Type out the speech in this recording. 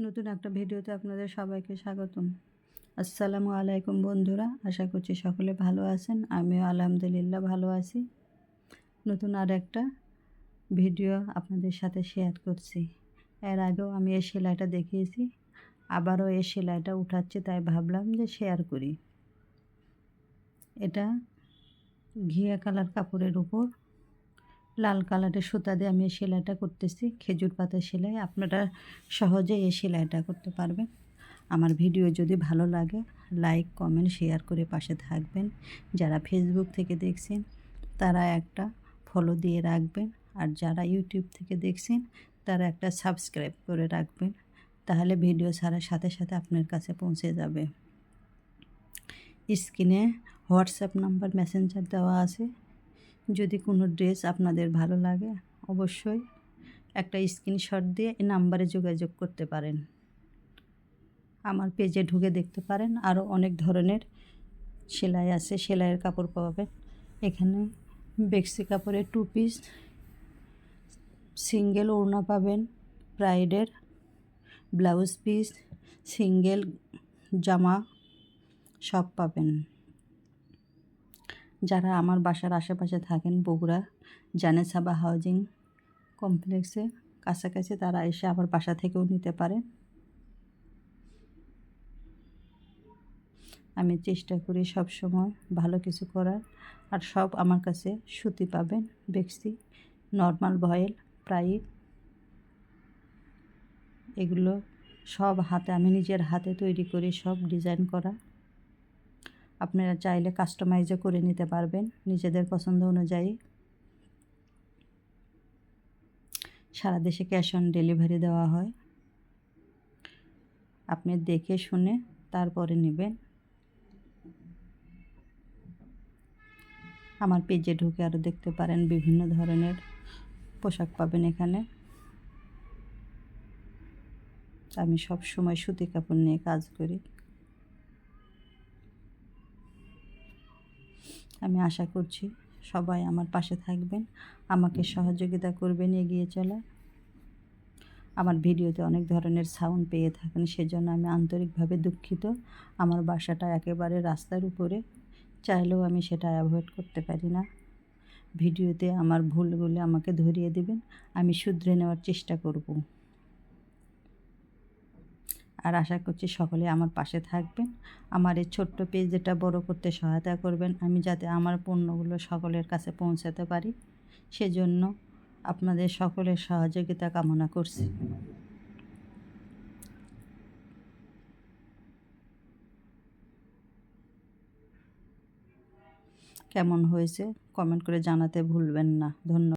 নতুন একটা ভিডিওতে আপনাদের সবাইকে স্বাগতম। আসসালামু আলাইকুম বন্ধুরা, আশা করছি সকলে ভালো আছেন। আমিও আলহামদুলিল্লাহ ভালো আছি। নতুন আর একটা ভিডিও আপনাদের সাথে শেয়ার করছি। এর আগেও আমি এই সেলাইটা দেখিয়েছি, আবারও এই সেলাইটা উঠাচ্ছি, তাই ভাবলাম যে শেয়ার করি। এটা ঘিয়া কালার কাপড়ের উপর লাল কালারের সুতা দিয়ে আমি এই সেলাইটা করতেছি, খেজুর পাতার সেলাই। আপনারা সহজে এই সেলাইটা করতে পারবেন। আমার ভিডিও যদি ভালো লাগে লাইক কমেন্ট শেয়ার করে পাশে থাকবেন। যারা ফেসবুক থেকে দেখছেন তারা একটা ফলো দিয়ে রাখবেন, আর যারা ইউটিউব থেকে দেখছেন তারা একটা সাবস্ক্রাইব করে রাখবেন, তাহলে ভিডিও ছাড়ার সাথে সাথে আপনার কাছে পৌঁছে যাবে। স্ক্রিনে হোয়াটসঅ্যাপ নাম্বার মেসেঞ্জার দেওয়া আছে। যদি কোনো ড্রেস আপনাদের ভালো লাগে অবশ্যই একটা স্ক্রিনশট দিয়ে এই নাম্বারে যোগাযোগ করতে পারেন। আমার পেজে ঢুকে দেখতে পারেন, আরও অনেক ধরনের সেলাই আছে, সেলাইয়ের কাপড় পাবেন এখানে। বেক্সি কাপড়ের 2 পিস সিঙ্গেল ওড়না পাবেন, ব্রাইডের ব্লাউজ পিস, সিঙ্গেল জামা সব পাবেন। যারা আমার বাসার আশেপাশে থাকেন, বগুড়া জানেসাবা হাউজিং কমপ্লেক্সে কাছাকাছি, তারা এসে আমার বাসা থেকেও নিতে পারেন। আমি চেষ্টা করি সব সময় ভালো কিছু করার, আর সব আমার কাছে সুতি পাবেন, বেক্সি, নর্মাল ভয়েল, প্রাইড, এগুলো সব আমি নিজের হাতে তৈরি করি, সব ডিজাইন করা। আপনারা চাইলে কাস্টমাইজও করে নিতে পারবেন নিজেদের পছন্দ অনুযায়ী। সারা দেশে ক্যাশ অন ডেলিভারি দেওয়া হয়, আপনি দেখে শুনে তারপরে নেবেন। আমার পেজে ঢুকে আরও দেখতে পারেন, বিভিন্ন ধরনের পোশাক পাবেন এখানে। আমি সব সময় সুতি কাপড় নিয়ে কাজ করি। আমি আশা করছি সবাই আমার পাশে থাকবেন, আমাকে সহযোগিতা করবেন এগিয়ে চলায়। আমার ভিডিওতে অনেক ধরনের সাউন্ড পেয়ে থাকেন, সেজন্য আমি আন্তরিকভাবে দুঃখিত। আমার বাসাটা একেবারে রাস্তার উপরে, চাইলেও আমি সেটা অ্যাভয়েড করতে পারি না। ভিডিওতে আমার ভুলগুলো আমাকে ধরিয়ে দেবেন, আমি শুধরে নেওয়ার চেষ্টা করব। আর আশা করছি সকলে আমার পাশে থাকবেন, আমার এই ছোট্ট পেজ যেটা বড় করতে সহায়তা করবেন, আমি যাতে আমার পণ্যগুলো সকলের কাছে পৌঁছাতে পারি, সেজন্য আপনাদের সকলের সহযোগিতা কামনা করছি। কেমন হয়েছে কমেন্ট করে জানাতে ভুলবেন না। ধন্যবাদ।